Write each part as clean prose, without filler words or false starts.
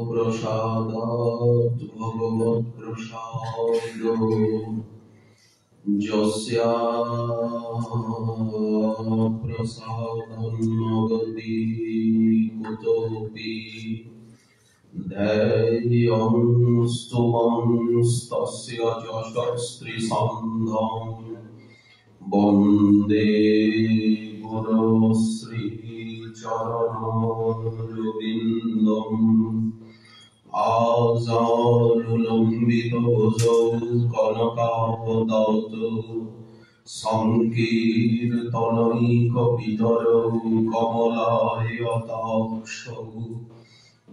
प्रसादात् भगवत्प्रसादो यस्या प्रसादं नगति कुतोऽपि ध्येयं स्तुवंस्तस्य यशस्त्रिसन्धं वन्दे गुरुश्रीचरणरविन्दम् आजानुलम्बितभुजौ कनकावदातौ सङ्कीर्तनैकपितरौ कमलायताक्षौ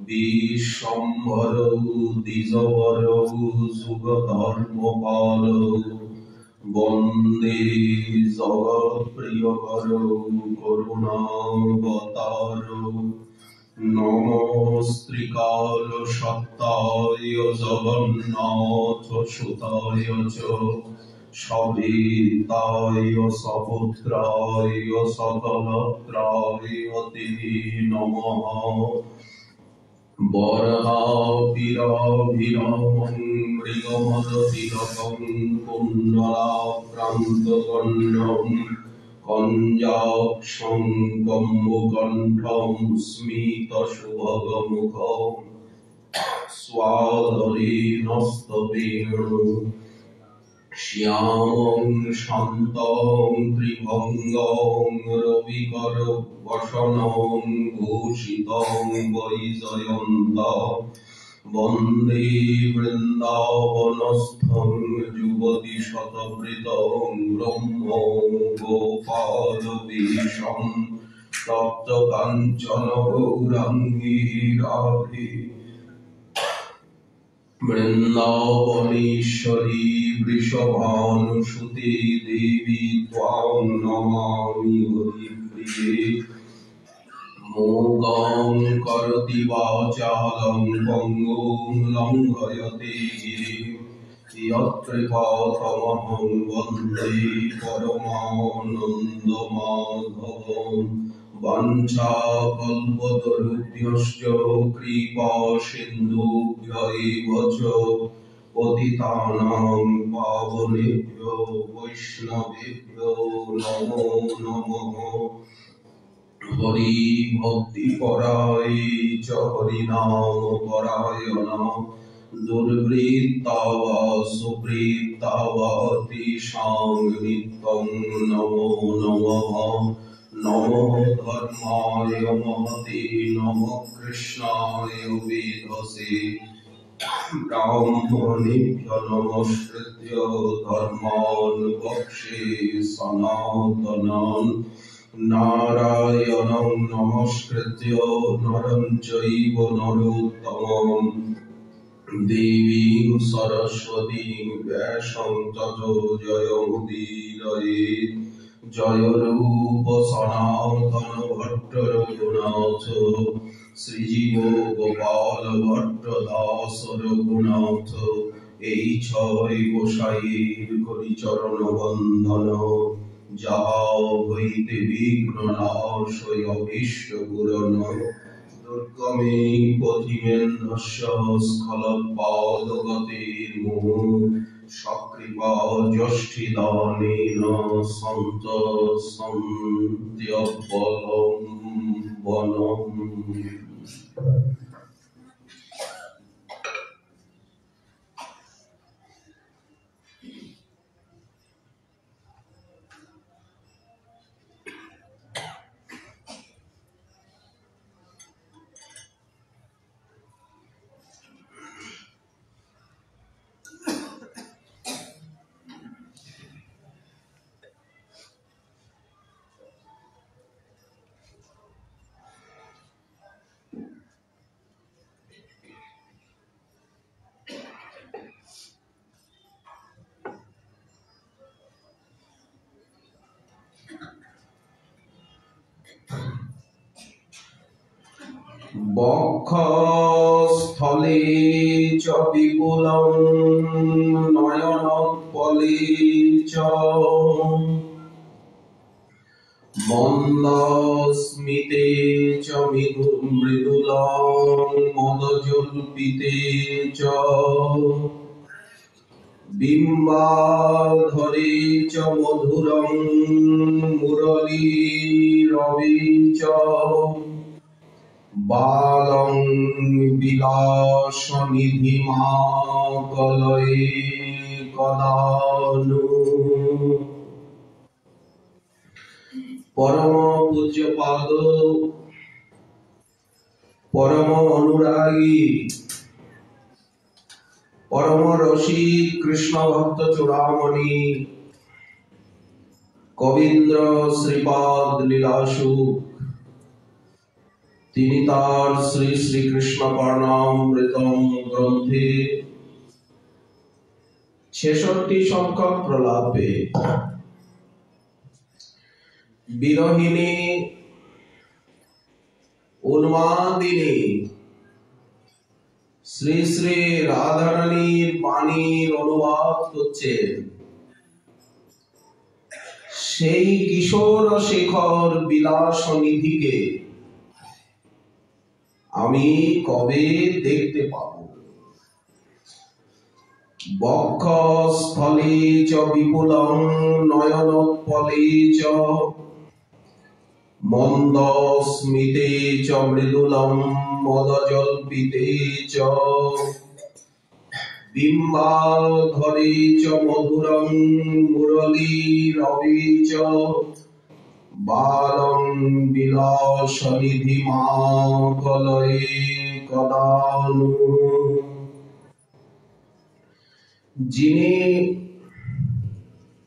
विश्वम्भरौ द्विजवरौ जुगधर्मपालौ वन्दे जगत्प्रियकरौ करुणावतारौ नमस्त्रिकालसत्ताय जगन्नाथसुताय च सविताय सपुत्राय सकलत्राय ते नमः वराभिराभिरामं मृगमदतिलकं कुण्डलाक्रान्तकर्णं कञ्जाक्षं कम्बुकण्ठं स्मितसुभगमुखं स्वादलेनस्तवेणु श्यामं शान्तं त्रिभङ्गं रविकरवसनं भूषितं वैजयन्तं वन्दे वृन्दावनस्थं युवतिशतवृतं ब्रह्म गोपालवेषं तप्तकाञ्चन गौराङ्गी राधे वृन्दावनेश्वरी वृषभानुसुते देवी त्वां नमामि हरिप्रिये मूकं करोति वाचालं पङ्गुं लङ्घयते गिरिं यत्कृपातमहं वन्दे परमानन्दमाधवम् वाञ्छाकल्पतरुभ्यश्च कृपासिन्धुभ्य एव च पतितानां पावनेभ्यो वैष्णवेभ्यो नमो नमः हरिभक्तिपराय च हरिनामपरायण दुर्वृत्ता वा सुवृत्ता वा तेषां नित्यं नमो नमः नमो धर्माय महते नमो कृष्णाय वेधसे ब्राह्मणेभ्यो नमस्कृत्य धर्मान् वक्षे सनातनान् नारायणं नमस्कृत्य नरं चैव नरोत्तमं देवीं सरस्वतीं व्यासं ततो जयमुदीरयेत् जय रूप सनातन भट्ट रघुनाथ श्रीजीव गोपाल भट्ट दास रघुनाथ এই ছয় গোসাইয়ের করিচরণ বন্দন যাহা হইতে বিঘ্ন নাশয় অভীষ্ট পূরণ দুর্গমে পথিমেন্দ্রস্য স্খলৎপাদগতির্মুঃ সকৃপা যষ্ঠিদানেন সন্ত সন্ত্যবলম্বনম বক্ষস্থলে চ বিপুলং নয়নোৎপলে চ মন্দস্মিতে চ মৃদুলাং মদজল্পিতে চ বিম্বাধরে চ মধুরং মুরলীরবি চ বালং বিলাসনিধিমাকলয়ে কদানু। পরম পূজ্যপাদ পরম অনুরাগী পরম রসিক কৃষ্ণ ভক্ত চূড়ামণি কবীন্দ্র শ্রীপাদ লীলাসু তিনি তার শ্রী শ্রীকৃষ্ণ কর্ণামৃতম গ্রন্থে 66 সংখ্যক প্রলাপে বিরহিণী উন্মাদিনী শ্রী শ্রী রাধারানীর বাণীর অনুবাদ করছেন। সেই কিশোর শেখর বিলাস নিধিকে আমি কবে দেখতে পাব? বক্ষস্থলে চ বিপুলং নয়নোৎপলে চ মন্দস্মিতে চ মৃদুলং মদজল্পিতে চ বিম্বাধরে চ মধুরং মুরলীরবি চ বালং বিলাসনিধিমাকলয়ে কদানু। যিনি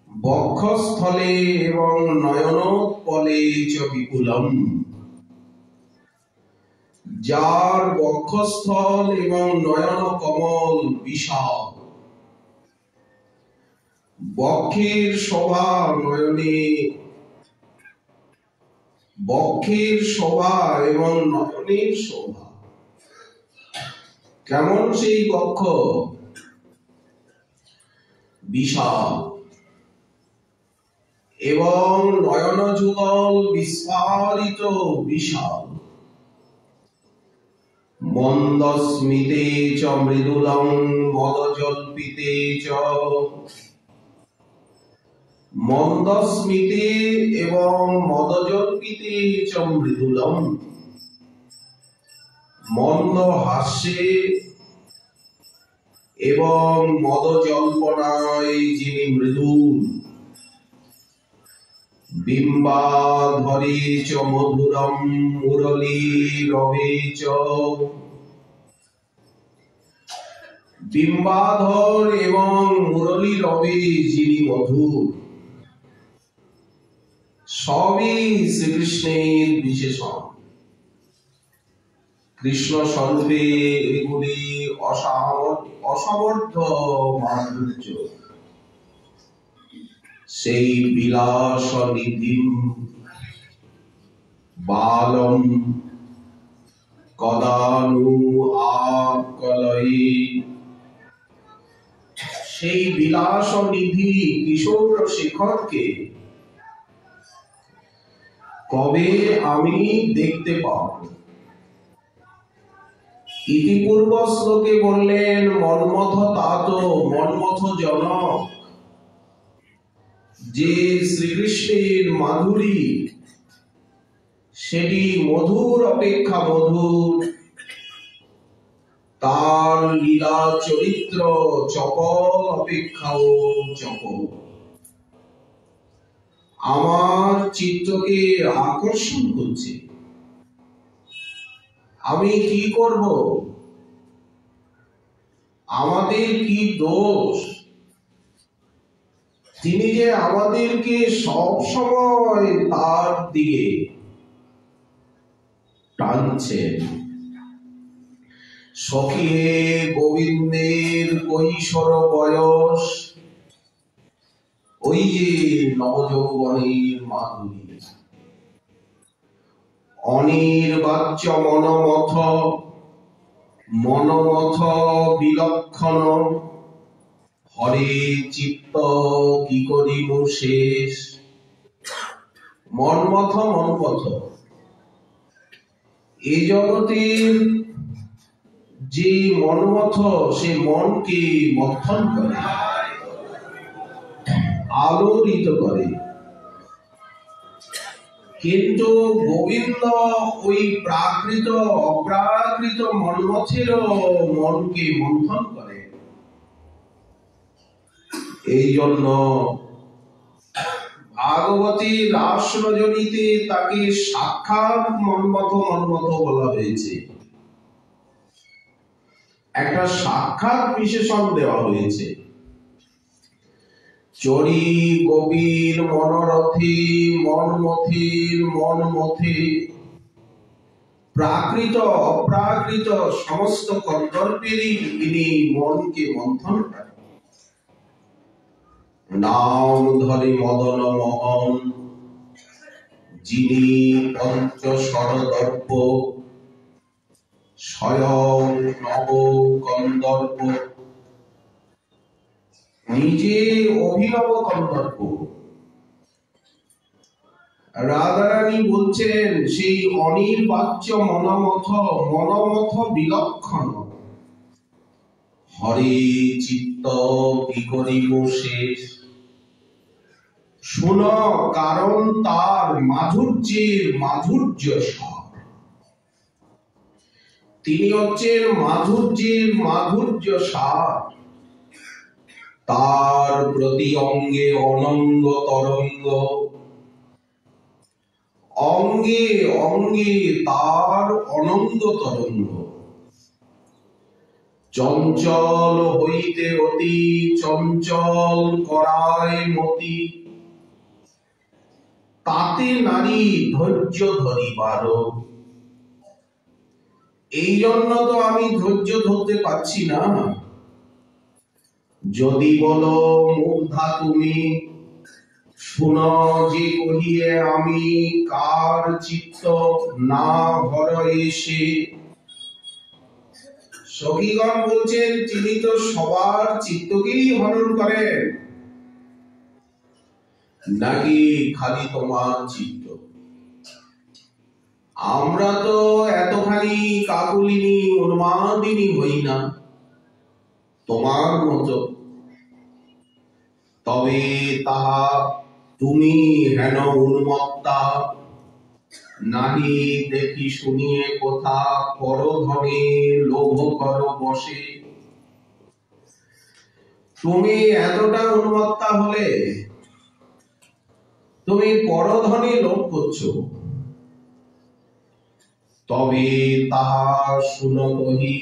বক্ষস্থলে এবং নয়নোৎপলে চ বিপুলম, যার বক্ষস্থল এবং নয়ন কমল বিশাল, বক্ষের শোভা নয়নে, বক্ষের শোভা এবং নয়নের শোভা। কেমন সেই বক্ষ? বিশাল, এবং নয়ন যুগল বিস্ফারিত বিশাল। মন্দস্মিতে চ মৃদুলং মদজল্পিতে চ, মন্দস্মিতে এবং মদজল্পিতে চ মৃদুলং, মন্দ হাস্যে এবং মদজল্পনায় যিনি মৃদুল। বিম্বাধরে চ মধুরম মুরলীরবি চ, বিম্বাধর এবং মুরলীরবি যিনি মধুর। সবই শ্রীকৃষ্ণের বিশেষণ। কৃষ্ণ স্বরূপে এগুলি অসমর্থ মাধুর্য। সেই বিলাস নিধি বালম কদানু আকলয়ে, সেই বিলাস নিধি কিশোর শেখরকে কবে আমি দেখতে পাব? ইতিপূর্ব শ্লোকে বললেন মন্মথ তাত মন্মথ জনক, যে শ্রীকৃষ্ণের মাধুরী সেটি মধুর অপেক্ষা মধুর, তার লীলা চরিত্র চপল অপেক্ষাও চপল। আমার চিত্তকে আকর্ষণ করছে। আমি কি করব? আমাদের কি দোষ? তিনি যে আমাদেরকে সব সময় তার দিকে টানছেন। সখী হে গোবিন্দের কৈশোর বয়স, ওই যে নবযৌবনের মাধুরী। অনির্বাচ্য মনমথ, মনমথ বিলক্ষণ, হরে চিত্ত কি করিব শেষ। মন্মথ মন্মথ এই জগতের যে মন্মথ সে মনকে মন্থন করে, আলোড়িত করে। কিন্তু গোবিন্দ ওই প্রাকৃত অপ্রাকৃত মন্মথেরও মনকে মন্থন করে। এই জন্য ভাগবতী রাস রজনীতে তাকে সাক্ষাৎ মন্মথ মন্মথ বলা হয়েছে, একটা সাক্ষাৎ বিশেষণ দেওয়া হয়েছে। চরি গভীর মনোরথে মনমথের মনমথে, প্রাকৃত অপ্রাকৃত সমস্ত কর্তব্যেরই তিনি মনকে মন্থন করেন। নাম ধরে মদন মোহন, যিনি পঞ্চশরদর্প, স্বয়ং নব কন্দর্প, নিজে অভিনব কন্দর্প। রাধারানী বলছেন সেই অনির্বাচ্য মনমথ, মনমথ বিলক্ষণ, হরে চিত্ত কি করিব শেষ। শুন, কারণ তার মাধুর্যের মাধুর্য সার। তিনি হচ্ছেন মাধুর্যের মাধুর্য সার। তার প্রতি অঙ্গে অনঙ্গ তরঙ্গ, অঙ্গে অঙ্গে তার অনঙ্গ তরঙ্গ। চঞ্চল হইতে অতি চঞ্চল করায় মতি, তাতে নারী ধৈর্য ধরিবার। এই জন্য তো আমি ধৈর্য ধরতে পারছি না। যদি বলো মুগ্ধা তুমি, শুনো যে কহিয়ে আমি কার চিত্ত না ঘর এসে। সখীগণ বলছেন তিনি তো সবার চিত্তকেই হরণ করেন, নাকি খালি তোমার চিত্ত? আমরা তো এতখানি কাকুলিনী উন্মাদিনী হই না তোমার মতো। তবে তাহা তুমি হেন উন্মত্তা, নাহি দেখি শুনিয়ে কোথা পরধনে লোভ কর বসে। তুমি এতটা উন্মত্তা হলে তুমি পরধনে লোভ করছো। তবে তাহা শুনো কহি,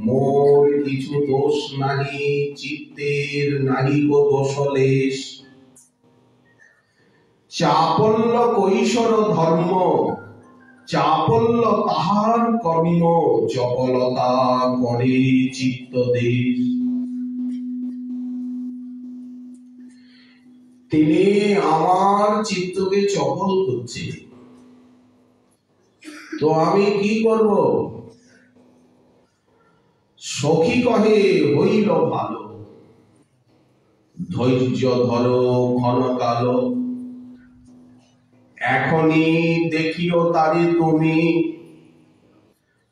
মোর কিছু দোষ নাহি, চিত্তের নাহি গো দোষলেশ। চাপল্য কৈশোর ধর্ম, চাপল্য তাহার কর্ম, চপলতা করে চিত্ত দেশ। তিনি আমার চিত্তকে চপল করছে, তো আমি কি করব? সখী কহে হইল ভালো, ধৈর্য ধরো ঘন কালো। এখনই দেখিও তারে তুমি,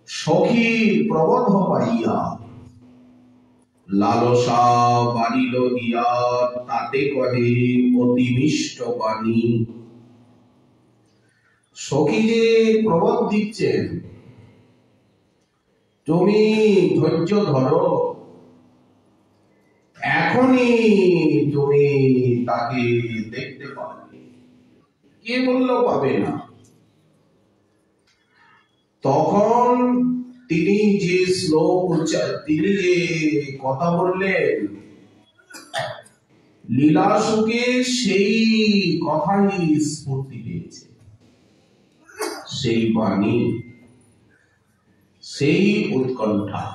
সখী প্রবোধ পাইয়া। লালসা বাড়িল গিয়া, তাতে কহে অতি মিষ্ট বাণী। সখী যে প্রবোধ দিচ্ছেন, তুমি ধৈর্য ধরো, এখনই তুমি তাকে দেখতে পাবে। কে বললো পাবে না? তখন তিনি যে শ্লোক তিনি যে কথা বললেন লীলা সুখে, সেই কথাই স্ফূর্তি পেয়েছে, সেই বাণী, সেই উৎকণ্ঠা।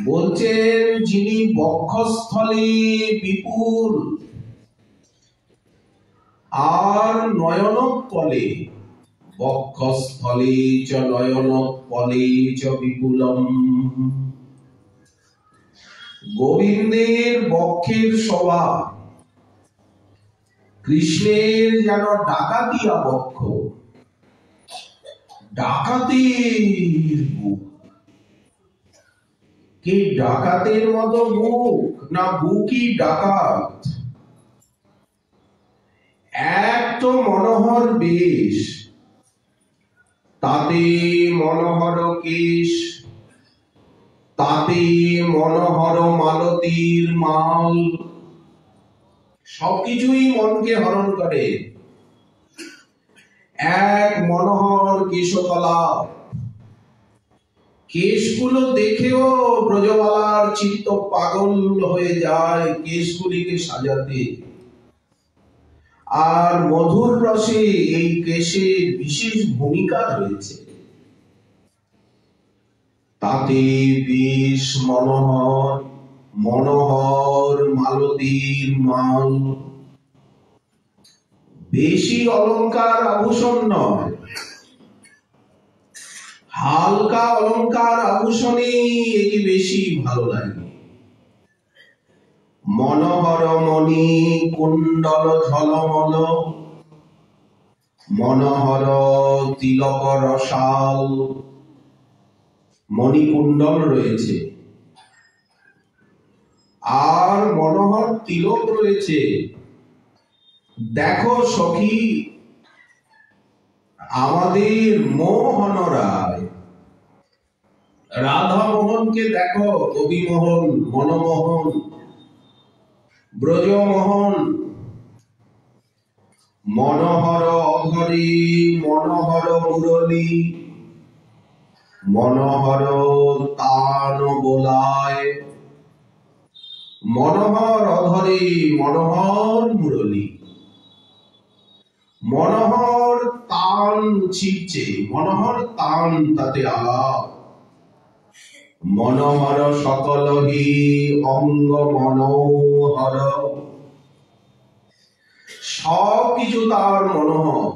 বলছেন যিনি বক্ষস্থলে বিপুল আর নয়নোৎপলে, বক্ষস্থলে চ নয়নোৎপলে চ বিপুলম। গোবিন্দের বক্ষের শোভা কৃষ্ণের যেন ডাকাতিয়া বক্ষ, ডাকাতের বুক। কি ডাকাতের মতো বুক, না বুকই ডাকাত? এক তো মনোহর বেশ, তাতে মনোহর কেশ, তাতে মনোহর মালতীর মাল, সবকিছুই মনকে হরণ করে। এক মনোহর কেশতলা, কেশগুলো দেখেও ব্রজবালার চিত্ত পাগল হয়ে যায় কেশগুলিকে সাজাতে। আর মধুর রসে এই কেশের বিশেষ ভূমিকা রয়েছে। তাতে বেশ মনোহর, মনোহর মালতীর মাল। বেশি অলংকার আভূষণ নয়, হালকা অলংকার আভূষণেই একে বেশি ভালো লাগে। মনোহর মণি কুণ্ডল ঝলমল, মনোহর তিলক রসাল, মণিকুণ্ডল রয়েছে আর মনোহর তিলক রয়েছে। দেখো সখী, আমাদের মোহন রায়, রাধা মোহনকে দেখো, কবি মোহন, মনমোহন, ব্রজমোহন। মনোহর অধরে মনোহর মুরলী, মনোহর তান বোলায়। মনোহর অধরে মনোহর মুরলী, মনোহর তান ছিটছে, মনোহর তান তাতে আলাপ। মনোহর সকলহি অঙ্গ মনোহর, সব কিছু তার মনোহর।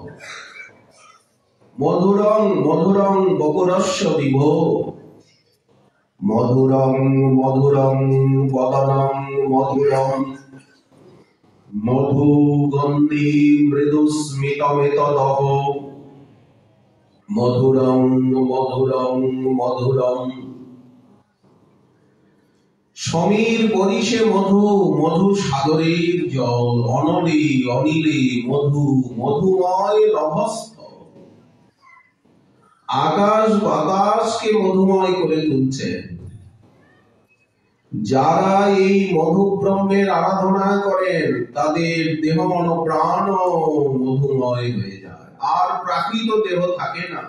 মধুরং মধুরং বকুরস্য বিভো, মধুরং মধুরং বদনং মধুরং, মধু গন্ধি মৃদু স্মিতমেতদহ, মধুরং মধুরং মধুরং। সমীর বরিশে মধু, মধু সাগরের জল, অনলে অনিলে মধু, মধুময় নভস্থ। আকাশ বাতাসকে মধুময় করে তুলছেন। যারা এই মধু ব্রহ্মের আরাধনা করেন, তাদের দেহ মন প্রাণ মধুময় হয়ে যায়, আর প্রাকৃত দেহ থাকে না।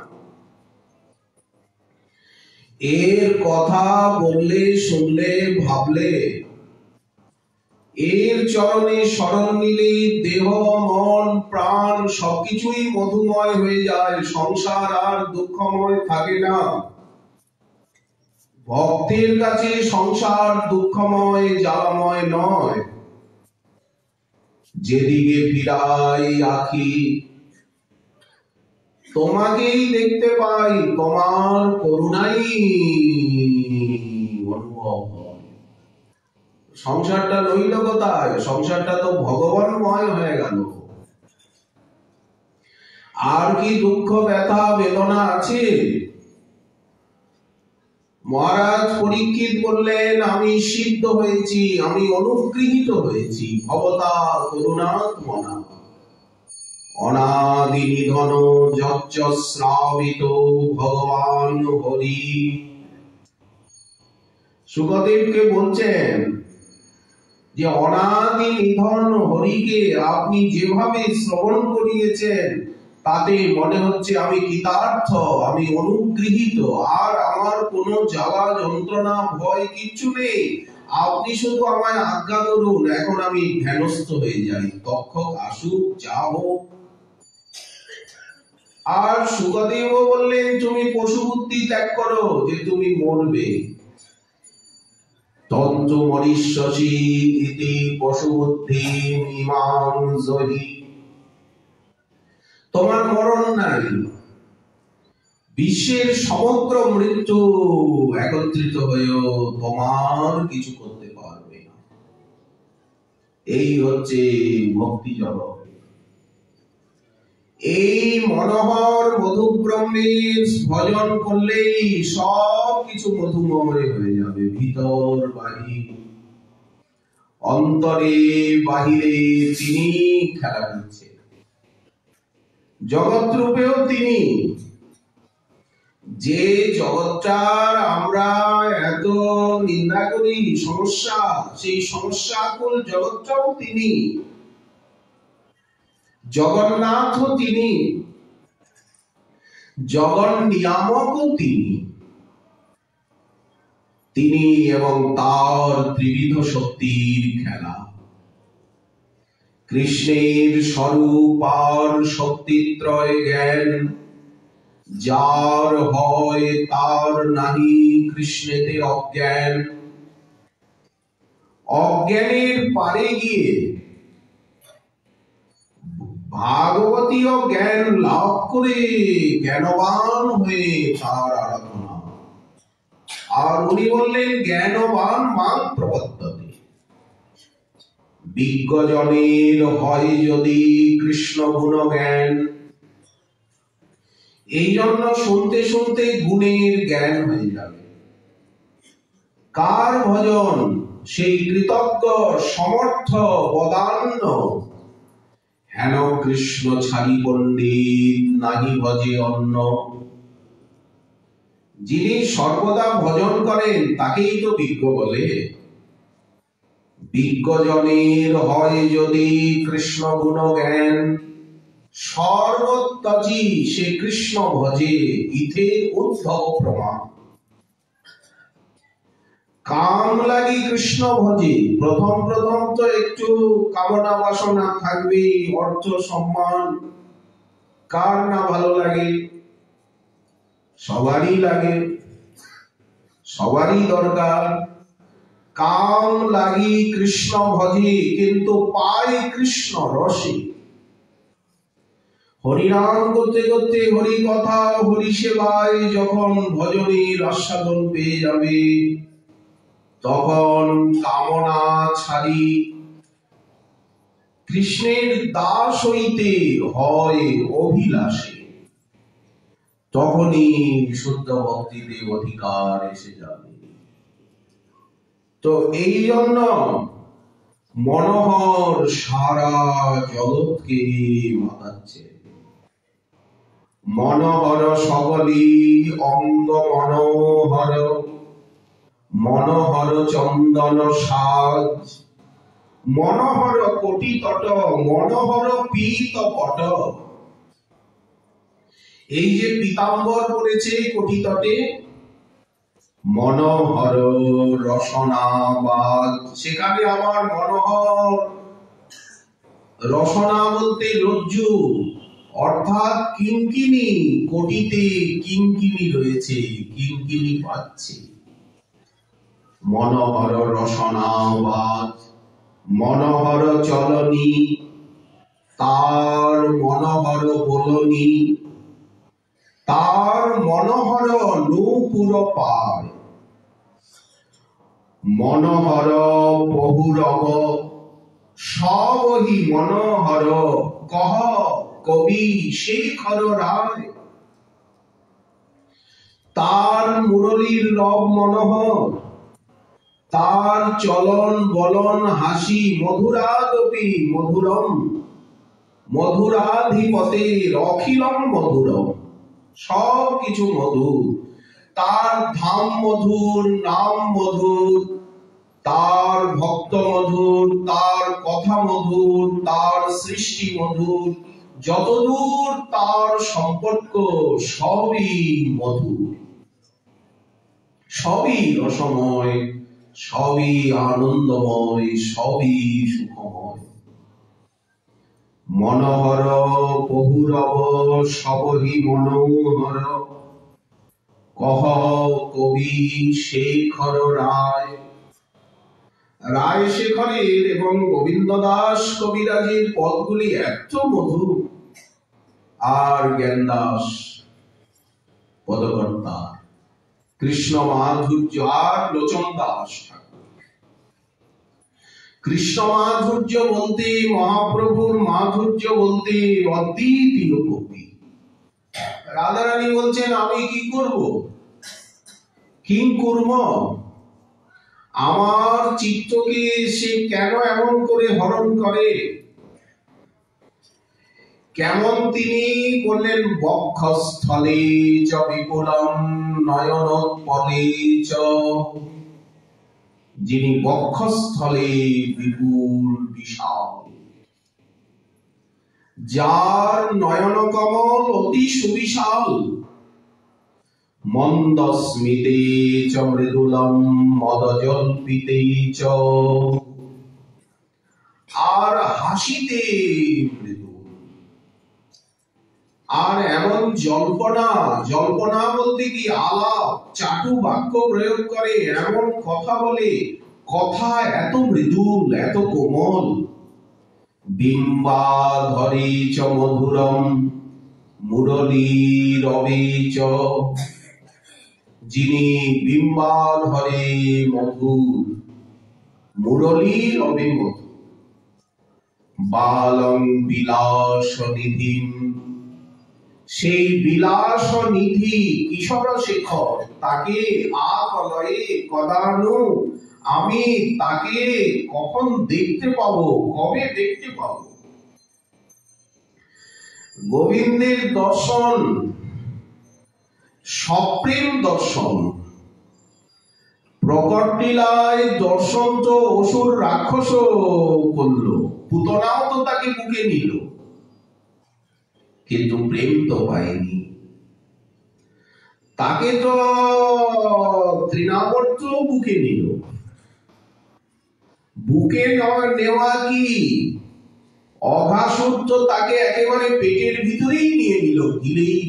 এর কথা বললে, শুনলে, ভাবলে, এর চরণে শরণ নিলে দেহ মন প্রাণ সবকিছুই মধুময় হয়ে যায়, সংসার আর দুঃখময় থাকে না। ভক্তের কাছে সংসার দুঃখময় জ্বালাময় নয়। যেদিকে ফিরাই আঁখি তোমাকেই দেখতে পাই, তোমার করুণাই অনুভব হয়। সংসারটা রইল কোথায়? সংসারটা তো ভগবানময় হয়ে গেল। আর কি দুঃখ ব্যথা বেদনা আছে? মহারাজ পরীক্ষিত বললেন, আমি সিদ্ধ হয়েছি, আমি অনুগৃহীত হয়েছি ভবতা করুণাত্মনা। অনাদি নিধন যচ্চ শ্রাবিত ভগবান হরি। সুখদেবকে বলছেন যে অনাদি নিধন হরিকে আপনি যেভাবে শ্রবণ করিয়েছেন, তাতে মনে হচ্ছে আমি কৃতার্থ, আমি অনুগৃহীত, আর আমার কোনো জ্বালা যন্ত্রণা ভয় কিচ্ছু নেই। আপনি শুধু আমায় আজ্ঞা করুন, এখন আমি ধ্যানস্থ হয়ে যাই, তক্ষক আসুক যা হোক। আর সুখদেব বললেন, তুমি পশু বুদ্ধি ত্যাগ করো, যে তুমি মরবে। তন্ত্র মরিষ্যসি ইতি পশু বুদ্ধি ইমাম জহি। তোমার মরণ নাই, বিশ্বের সমগ্র মৃত্যু একত্রিত হয়েও তোমার কিছু করতে পারবে না। এই হচ্ছে ভক্তি জগৎ। এই মনোহর মধুব্রহ্মের ভজন করলেই সব কিছু মধুময় হয়ে যাবে, ভিতর বাহির, অন্তরে বাহিরে তিনি খেলা করছে। জগৎ রূপেও তিনি, যে জগৎটার আমরা এত নিন্দা করি, সমস্যা, সেই সমস্যাকুল জগৎটাও তিনি। জগন্নাথও তিনি, জগন নিয়ামকও তিনি। তিনি এবং তার ত্রিবিধ শক্তির খেলা। কৃষ্ণের স্বরূপ আর শক্তিত্রয় জ্ঞান যার হয়, তার নাহি কৃষ্ণেতে অজ্ঞান। অজ্ঞানের পারে গিয়ে ভাগবতীয় জ্ঞান লাভ করে জ্ঞানবান হয়ে তার আরাধনা। আর উনি বললেন, জ্ঞানবান মাং প্রপদ্যতে। বিজ্ঞজনের হয় যদি কৃষ্ণ গুণ জ্ঞান। এই জন্য শুনতে শুনতে গুণের জ্ঞান হয়ে যাবে। কার ভজন? সেই কৃতজ্ঞ সমর্থ বদান্য। হেন কৃষ্ণ ছাড়ি পণ্ডিত নাহি ভজে অন্য। যিনি সর্বদা ভজন করেন তাকেই তো বিজ্ঞ বলে। বিজ্ঞজনের হয় যদি কৃষ্ণ গুণ জ্ঞান। সর্বত্যাজি সে কৃষ্ণ ভজে, ইথে উদ্ধব প্রমাণ। কাম লাগি কৃষ্ণ ভজে। প্রথম প্রথম তো একটু কামনা বাসনা থাকবে, অর্থ সম্মান, কার না ভালো লাগে? সবারই লাগে, সবারই দরকার। কাম লাগি কৃষ্ণ ভজে, কিন্তু পায় কৃষ্ণ রসে। হরিনাম করতে করতে, হরি কথা হরি সেবায় যখন ভজনের আস্বাদন পেয়ে যাবে, তখন কামনা ছাড়ি কৃষ্ণের দাস হইতে হয় অভিলাষে। তখনই শুদ্ধ ভক্তিতে অধিকার এসে যাবে। তো এই জন্য মনোহর সারা জগৎকে মাতাচ্ছে। মনোহর সকলি অঙ্গ মনোহর, মনোহর চন্দন সাজ। মনোহর কোটি তট, মনোহর পীত পট। এই যে পীতাম্বর পড়েছে কোটি তটে, মনোহর রসনাবাদ। সেখানে আমার মনোহর রসনা বলতে রজ্জু, অর্থাৎ কিঙ্কিনি। কোটিতে কিঙ্কিনি রয়েছে, কিঙ্কিনি পাচ্ছে। মনোহর রসনাবাদ, মনোহর চলনি, তার মনোহর বলনি। তার মনোহর নূপুর পায়। মনোহর বহুরব সবহি মনোহর। কহ কবি শেখর রায়। তার মুরলীর রব মনোহর, তার চলন বলন হাসি মধুরাদপি মধুরম। মধুরাধিপতের অখিলম মধুরম। সব কিছু মধুর। তার ধাম মধুর, নাম মধুর, তার ভক্ত মধুর, তার কথা মধুর, তার সৃষ্টি মধুর। যতদূর তার সম্পর্ক সবই মধুর, সবই রসময়, সবই আনন্দময়, সবই সুখময়। মনোহর বহুরব সবহি মনোহর। কহ কবি শেখর রায়। রায় শেখরের এবং গোবিন্দ দাস কবিরাজের পদগুলি এত মধুর। আর জ্ঞানদাস পদকর্তা কৃষ্ণ মাধুর্য আর লোচন দাস ঠাকুর। কৃষ্ণ মাধুর্য বলতে, মহাপ্রভুর মাধুর্য বলতে অদ্বিতীয় ভক্তি। রাধারানী বলছেন আমি কি করব, কি করব, আমার চিত্তকে সে কেন এমন করে হরণ করে। কেমন তিনি বললেন, বক্ষস্থলে চ বিপুলম নয়নোৎপলে চ, যিনি বক্ষস্থলে বিপুল বিশাল, যার নয়ন কমল অতি সুবিশাল, মন্দস্মিতে চ মৃদুলম মদজল্পিতে চ, আর হাসিতে মৃদু, আর এমন জল্পনা, জল্পনা বলতে কি আলাপ, চাটু বাক্য প্রয়োগ করে, এমন কথা বলে, কথা এত মৃদুল, এত কোমল। বিম্বাধরে চ মধুরম মুরলী রবে চ, যিনি বিম্বাধরে মধুর, মুরলী রবে মধুর। বালং বিলাস নিধিম, সেই বিলাস নিধি কিশোর শেখর, তাকে আকলয়ে কদানু, আমি তাকে কখন দেখতে পাবো, কবে দেখতে পাবো। গোবিন্দের দর্শন সপ্রেম দর্শন। প্রকট লীলায় দর্শন তো অসুর রাক্ষস করলো, পুতনাও তো তাকে বুকে নিল, কিন্তু প্রেম তো পায়নি। তাকে তো তৃণাবর্ত বুকে নিল। বুকে নেওয়া কি, অঘাসুর তো তাকে একেবারে পেটের ভিতরেই নিয়ে নিল, গিলেই।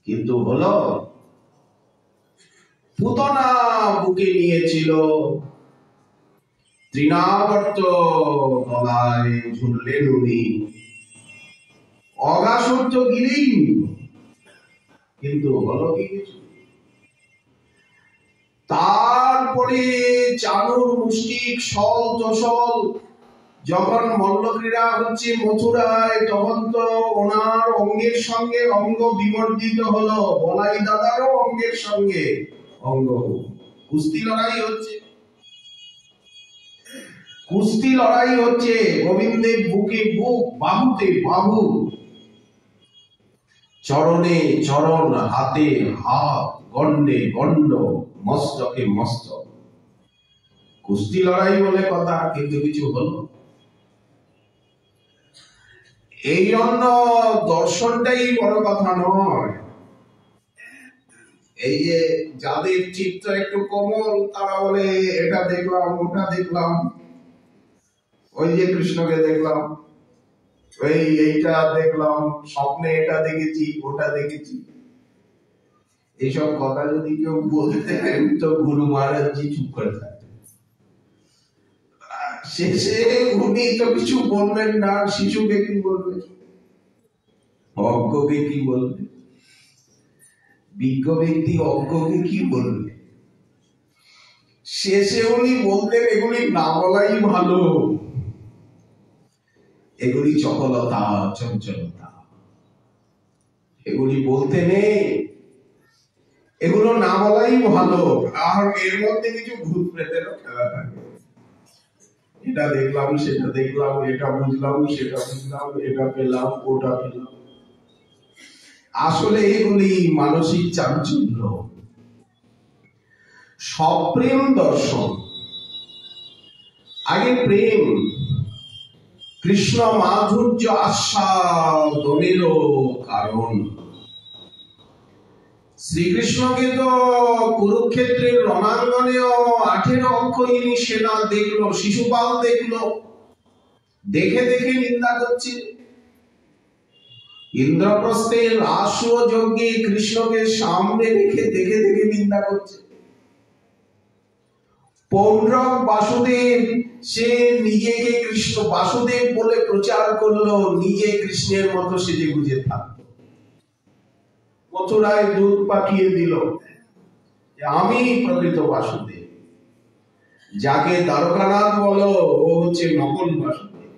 কিন্তু হলো, পুতনা বুকে নিয়েছিল, তৃণাবর্ত গলায় ঝুললেন উনি, অঘাসুর তো গিলেই নিল, কিন্তু হলো কি কিছু। তারপরে চানুর মুষ্টিক সল তসল, যখন মল্লক্রীড়া হচ্ছে মথুরায়, তখন তো ওনার অঙ্গের সঙ্গে অঙ্গ বিমর্দিত হলো, বলাই দাদারও অঙ্গের সঙ্গে অঙ্গ, কুস্তি লড়াই হচ্ছে, কুস্তি লড়াই হচ্ছে। গোবিন্দের বুকে বুক, বাহুতে বাহু, চরণে চরণ, হাতে হাত, গণ্ডে গণ্ড, মস্তকে মস্তক। কুস্তি লড়াই বলে কথা, কিন্তু কিছু হলো। এই জন্য দর্শনটাই বড় কথা নয়। এই যে যাদের চিত্ত একটু কোমল, তারা বলে এটা দেখলাম, ওটা দেখলাম, ওই যে কৃষ্ণকে দেখলাম, এইটা দেখলাম, স্বপ্নে এটা দেখেছি, ওটা দেখেছি। এইসব কথা যদি কেউ বলতে, তো গুরু মহারাজজি চুপ করে থাকতেন। শেষে উনি তো কিছু বলবেন না, শিশুকে কি বলবে, অজ্ঞকে কি বলবে, বিজ্ঞ ব্যক্তি অজ্ঞকে কি বলবে। শেষে উনি বলতেন এগুলি না বলাই ভালো, এগুলি চপলতা, চঞ্চলতা, এগুলি বলতে নেই, এগুলো না বলাই ভালো। আর এর মধ্যে কিছু ভূত প্রেতেরও খেলা থাকে, এটা দেখলাম, সেটা দেখলাম, এটা বুঝলাম, সেটা বুঝলাম, এটা পেলাম, ওটা পেলাম। আসলে এগুলি মানসিক চাঞ্চল্য। সপ্রেম দর্শন, আগে প্রেম, কৃষ্ণ মাধুর্য আস্বাদনেরও কারণ। শ্রীকৃষ্ণকে তো কুরুক্ষেত্রের রণাঙ্গনেও 18 অক্ষয়িনী সেনা দেখলো, শিশুপাল দেখলো, দেখে দেখে নিন্দা করছে। ইন্দ্রপ্রস্থের রাসু যজ্ঞে কৃষ্ণকে সামনে রেখে দেখে দেখে নিন্দা করছে। পৌণ্ড্রক বাসুদেব, সে নিজেকে কৃষ্ণ বাসুদেব বলে প্রচার করলো, নিজে কৃষ্ণের মতো সেজে গুজে থাকলো। মথুরায় দূত পাঠিয়ে দিল যে আমি প্রকৃত বাসুদেব। যাকে দ্বারকানাথ বলো ও হচ্ছে নকল বাসুদেব।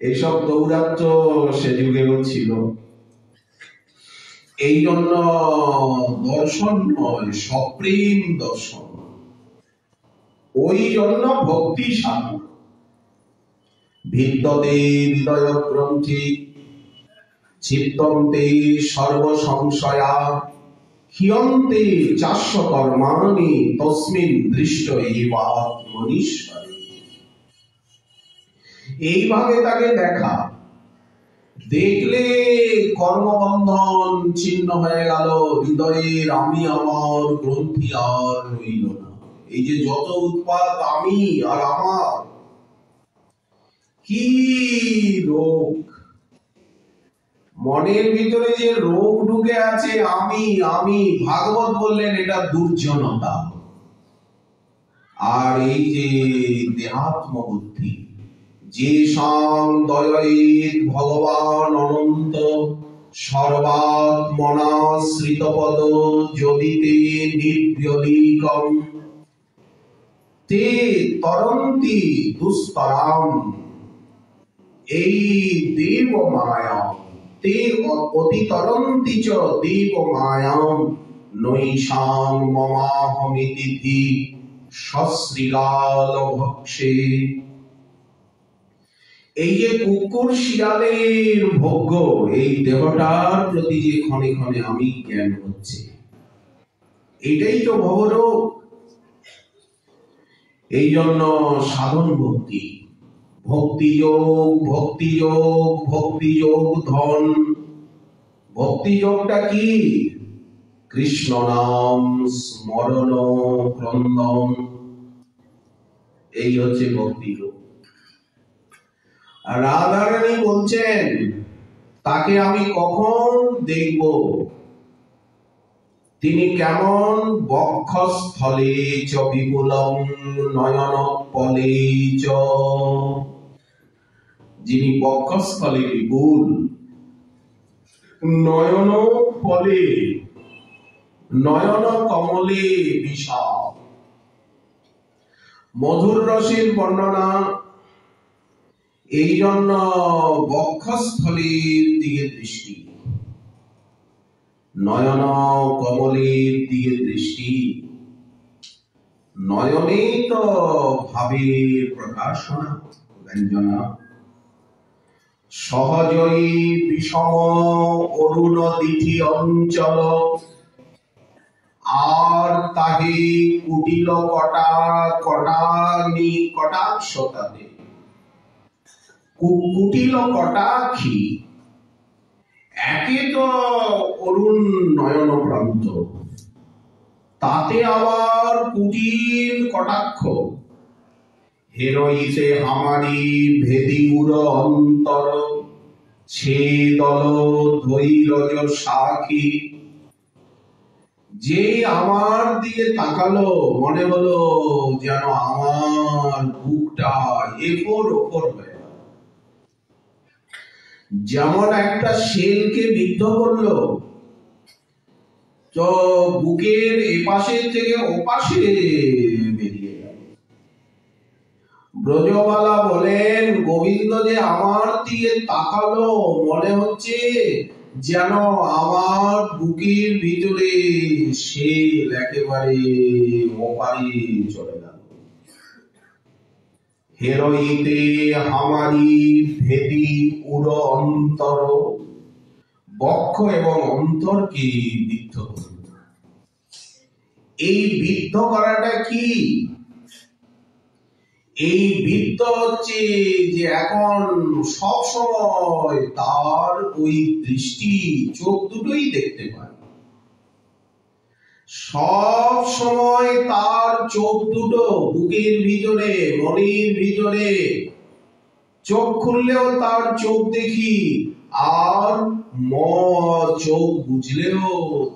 এইসব দৌরাত্ম সে যুগেও ছিল। এই জন্য দর্শন নয়, সপ্রেম দর্শন। ওই জন্য ভক্তি সাধন। ভিদ্যতে হৃদয় গ্রন্থি চিত্তন্তে সর্ব সংশয়া ক্ষিয়ন্তে চাস্য কর্মাণি তস্মিন দৃষ্ট এইবাত্মনীশ্বরে। এইভাবে তাকে দেখা, দেখলে কর্মবন্ধন ছিন্ন হয়ে গেল, হৃদয়ের আমি আমার গ্রন্থি আর রইল না। এই যে যত উৎপাত আমি আর আমার, কি রোগ মনের ভিতরে যে রোগ ঢুকে আছে, আমি আমি, ভাগবত বললেন এটা দুর্জনতা। আর এই যে দেহাত্ম বুদ্ধি, যে সাং দয়ৈত ভগবান অনন্ত সর্বাত্মনাশ্রিত পদ যদিতে নির্ব্যলীকম তে তরন্তি দুস্তরাম এই দেব মায়াম তে অতিতরন্তি চ দেব মায়াম নৈশাং মমাহমিতি সশ্রীগাল ভক্ষে। এই যে কুকুর শিয়ালের ভোগ্য, এই দেহটার প্রতি যে ক্ষণে ক্ষণে আমি জ্ঞান হচ্ছে, এটাই তো ভবরোগ। এই জন্য সাধন ভক্তি, ভক্তিযোগ, ভক্তিযোগ, ভক্তিযোগ ধন। ভক্তিযোগটা কি? কৃষ্ণ নাম স্মরণ ক্রন্দন, এই হচ্ছে ভক্তিযোগ। রাধারানী বলছেন তাকে আমি কখন দেখব, তিনি কেমন? বক্ষস্থলে চ বিপুলং নয়ন পলে চ, যিনি বক্ষস্থলে বিপুল, নয়ন পলে, নয়ন কমলে বিশাল। মধুর রসের বর্ণনা। এই জন্য বক্ষস্থলের দিকে দৃষ্টি, নয়ন কমলের দিকে দৃষ্টি। নয়নে তো ভাবের প্রকাশনা, ব্যঞ্জনা। সহজই বিষম অরুণ দিঠি অঞ্চল, আর তাহে কুটিল কটা কটানি কটাক্ষ তাতে। কুটিল কটাক্ষী, একে তো অরুণ নয়ন প্রান্ত, তাতে আবার কুটিল কটাক্ষ। হেরইতে হামারি ভেদি উর অন্তর, ছে দল ধৈর্য সাক্ষী। যে আমার দিকে তাকালো, মনে হলো যেন আমার বুকটা এফোর ওপর হয়ে গেল। যেমন একটা শেলকে বিদ্ধ করলো, তো বুকের এপাশের থেকে ওপাশে বেরিয়ে গেল। ব্রজবালা বলেন গোবিন্দ যে আমার দিকে তাকালো, মনে হচ্ছে যেন আমার বুকের ভিতরে শেল একেবারে ওপারে চলে গেল। হেরইতে হামারি ভেদি উর অন্তর, বক্ষ এবং অন্তরকে বিদ্ধ করল। এই বিদ্ধ করাটা কি? এই বিদ্ধ হচ্ছে যে এখন সব সময় তার ওই দৃষ্টি, চোখ দুটোই দেখতে পায়। সব সময় তার চোখ দুটো বুকের ভিতরে, মনের ভিতরে। চোখ খুললেও তার চোখ দেখি, আর চোখ বুঝলেও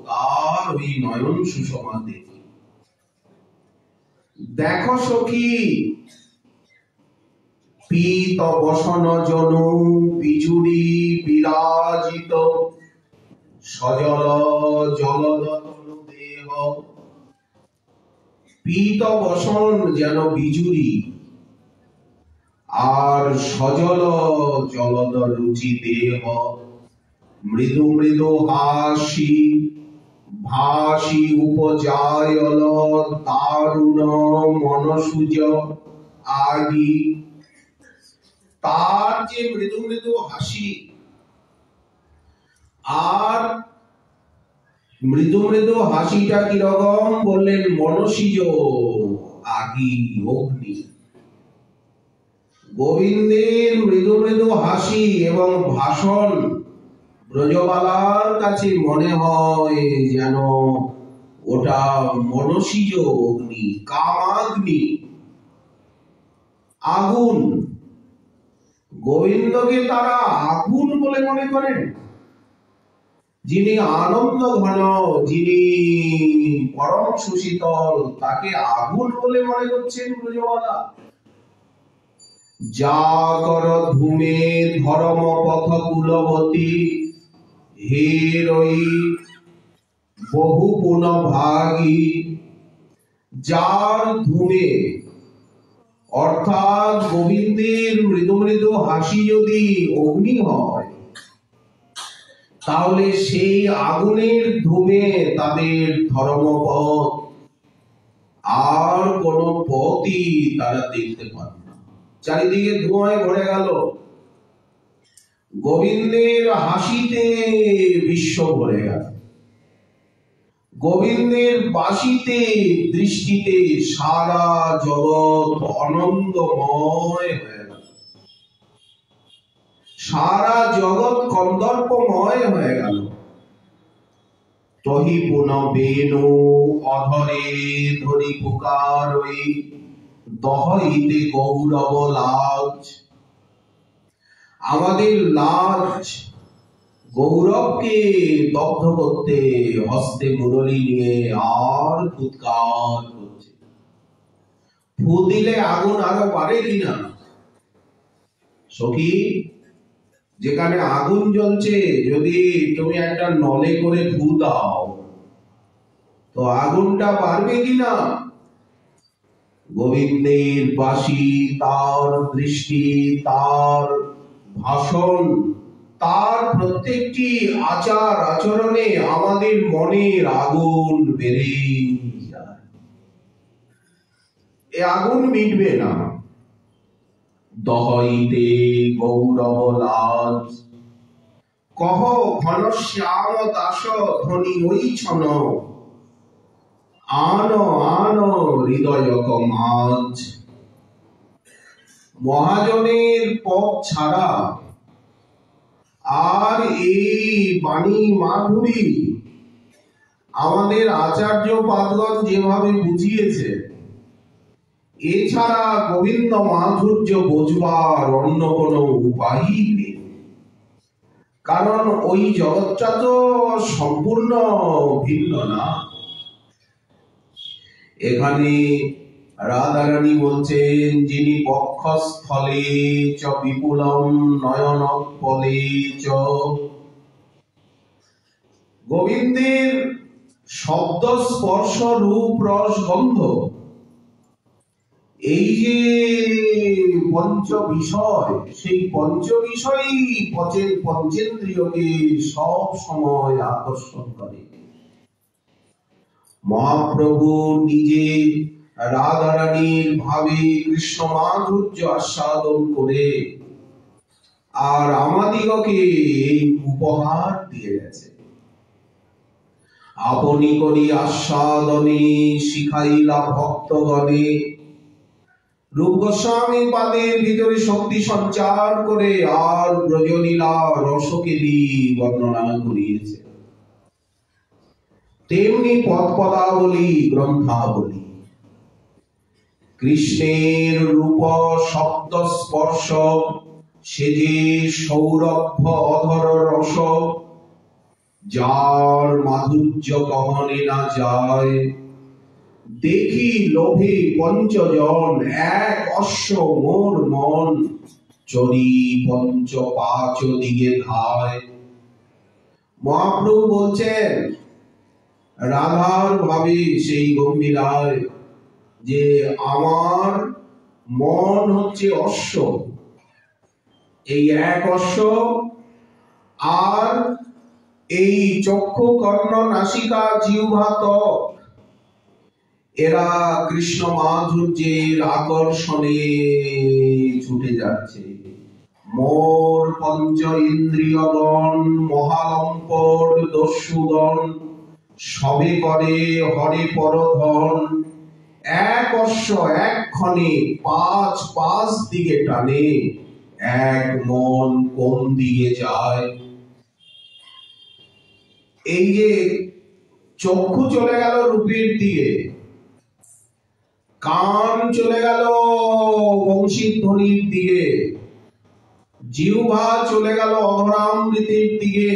তার ওই নয়ন সুষমা দেখি। দেখো সখী, পীত বসন জনু বিজুড়ি বিরাজিত, সজল জলদতল দেহ। পীত বসন যেন বিজুরি, আর সজল জলদ রুচি দেহ, মৃদু মৃদু হাসি ভাসি উপজায়ল দারুণ মনসুজ আগি। তার যে মৃদু মৃদু হাসি আর মৃদু মৃদু হাসিটা কিরকম বললেন, মনসিজ আগি অগ্নি। গোবিন্দের মৃদু মৃদু হাসি এবং ভাষণ ব্রজবালার কাছে মনে হয় যেন ওটা মনসিজ অগ্নি, কামাগ্নি, আগুন। গোবিন্দকে তারা আগুন বলে মনে করেন। যিনি আনন্দ ঘন, যিনি পরম সুশীতল, তাকে আগুন বলে মনে করছেন ব্রজবালা। যা কর ধূমে ধর্ম পথ কুলবতী, হে রই বহু পুন ভাগী। যার ধূমে অর্থাৎ গোবিন্দের মৃদু মৃদু হাসি যদি অগ্নি হয়, তাহলে সেই আগুনের ধূমে তাদের ধর্মপথ আর কোন পথই তারা দেখতে পাবে না। চারিদিকে ধোঁয়ায় ভরে গেল। গোবিন্দের হাসিতে বিশ্ব ভরে গেল, গোবিন্দের বাসিতে দৃষ্টিতে সারা জগৎ আনন্দময় হয়ে গেল, সারা জগৎ কন্দর্পময় হয়ে গেল। তহি পুন বেণু অধরে ধরি পুকারই, দহইতে গৌরব লাজ। আমাদের লাজ গৌরবকে দগ্ধ করতে হস্তে মুরলী নিয়ে আর ফুৎকার করছে। ফু দিলে আগুন আরো বাড়ে কিনা? সখী, যেখানে আগুন জ্বলছে যদি তুমি একটা নলে করে ফু দাও, তো আগুনটা বাড়বে কিনা? গোবিন্দের বাসি, তার দৃষ্টি, তার ভাষণ, তার প্রত্যেকটি আচার আচরণে আমাদের মনের আগুন বেড়ে যায়। এ আগুন মিটবে না। দহইতে গৌরব লাজ, কহ ঘন শ্যাম দাস ধ্বনি ওই ছন, আন আন হৃদয় কমাজ। মহাজনের পথ ছাড়া আর এই বাণী মাধুরী আমাদের আচার্য পাদগণ যেভাবে বুঝিয়েছে, এছাড়া গোবিন্দ মাধুর্য বোঝবার অন্য কোনো উপায়ই নেই। কারণ ওই জগৎটা তো সম্পূর্ণ ভিন্ন না। এখানে রাধারানী বলছেন, যিনি বক্ষস্থলে চ বিপুলম নয়নপদে চ। গোবিন্দের শব্দ স্পর্শ রূপ রস গন্ধ, এই যে পঞ্চ বিষয়, সেই পঞ্চ বিষয়ই পঞ্চেন্দ্রিয়কে সব সময় আকর্ষণ করে। মহাপ্রভু নিজে রাধারানীর ভাবে কৃষ্ণ মাধুর্য আস্বাদন করে আর আমাদিগকে এই উপহার দিয়ে গেছে। আপনি করি আস্বাদনে শিখাইলা ভক্তগণে, রূপ গোস্বামী পাদের ভিতরে শক্তি সঞ্চার করে আর ব্রজলীলা রসকেলি বর্ণনা করিয়েছে। তেমনি পদ পদাবলী গ্রন্থাবলী কৃষ্ণের রূপ শব্দ স্পর্শ, সে যে সৌরভ্য অধর রস, যার মাধুর্য কহনে না যায়। দেখি লোভে পঞ্চজন, এক অশ্ব মোর মন, চরি পঞ্চ পাঁচ দিকে ধায়। মহাপ্রভু বলছেন, রাধার ভাবে সেই গম্ভীরায় যে আমার মন হচ্ছে অশ্ব, এই এক অশ্ব, আর এই চক্ষু কর্ণ নাসিকা জিহ্বা ত্বক এরা কৃষ্ণ মাধুর্যের আকর্ষণে ছুটে যাচ্ছে। মোর পঞ্চ ইন্দ্রিয়গণ মহালম্পট দস্যুগণ সবে করে হরে পরধন, এক অশ্ব এক ক্ষণে পাঁচ পাঁচ দিকে টানে, এক মন কোন দিকে যায়। এই যে চক্ষু চলে গেল রূপের দিকে, কান চলে গেল বংশীধ্বনির দিকে, জিহ্বা চলে গেল অধরামৃতের দিকে,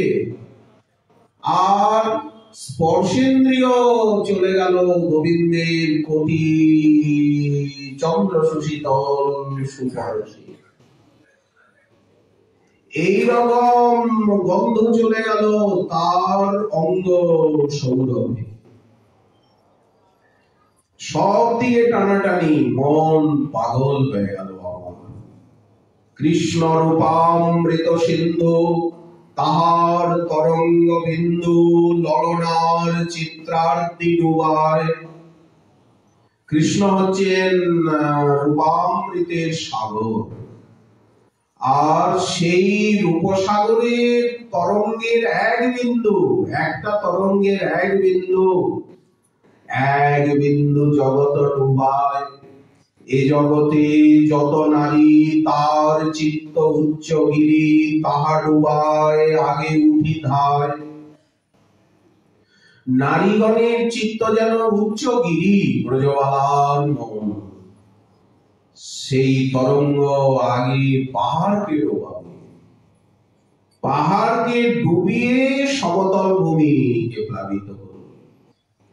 আর স্পর্শেন্দ্রিয় চলে গেল গোবিন্দের কোটি চন্দ্র সুশীতল সুপরশে। এইরকম গন্ধ চলে গেল তার অঙ্গ সৌরভে। সব দিকে টানাটানি, মন পাগল হয়ে গেল। কৃষ্ণ রূপামৃত সিন্ধু তাহার তরঙ্গ বিন্দু, ললনার চিত্রার্থী ডুবায়। কৃষ্ণ হচ্ছেন রূপামৃতের সাগর, আর সেই রূপসাগরের তরঙ্গের এক বিন্দু, একটা তরঙ্গের এক বিন্দু, এক বিন্দু জগৎ ডুবায়। এ জগতে যত নারী তার চিত্ত উচ্চগিরি, তাহা ডুবায় আগে উঠি ধায়। নারীগণের চিত্ত যেন উচ্চগিরি, ব্রজবালার মন, সেই তরঙ্গ আগে পাহাড়কে ডোবাবে, পাহাড়কে ডুবিয়ে সমতল ভূমিকে প্লাবিত করবে।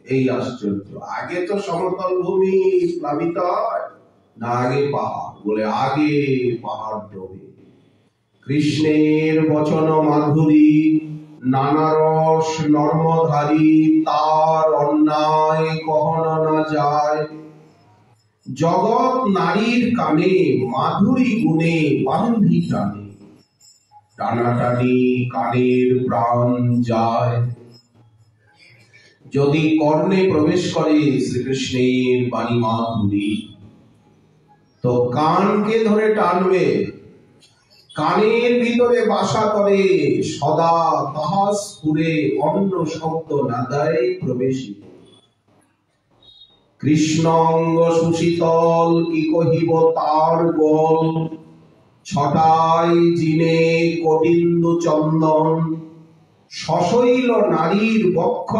এই আশ্চর্য, আগে তো সমতল ভূমি প্লাবিত হয় না, আগে পাহাড়, বলে আগে পাহাড় ডোবে। কৃষ্ণের বচন মাধুরী নানা রস নর্মধারী, তার অন্যায় কখনো না যায়। জগৎ নারীর কানে মাধুরী গুণে বান্ধি টানে, টানাটানি কানের প্রাণ যায়। যদি কর্ণে প্রবেশ করে শ্রীকৃষ্ণের বাণী মাধুরী, তো কানকে ধরে টানবে, কানের ভিতরে বাসা করে সদা তাহা স্ফুরে, অন্য শব্দ না দেয় প্রবেশিত। কৃষ্ণ অঙ্গ সুশীতল কি কহিব তার বল, ছটায় জিনে কটিন্দু চন্দন, সশৈল নারীর বক্ষ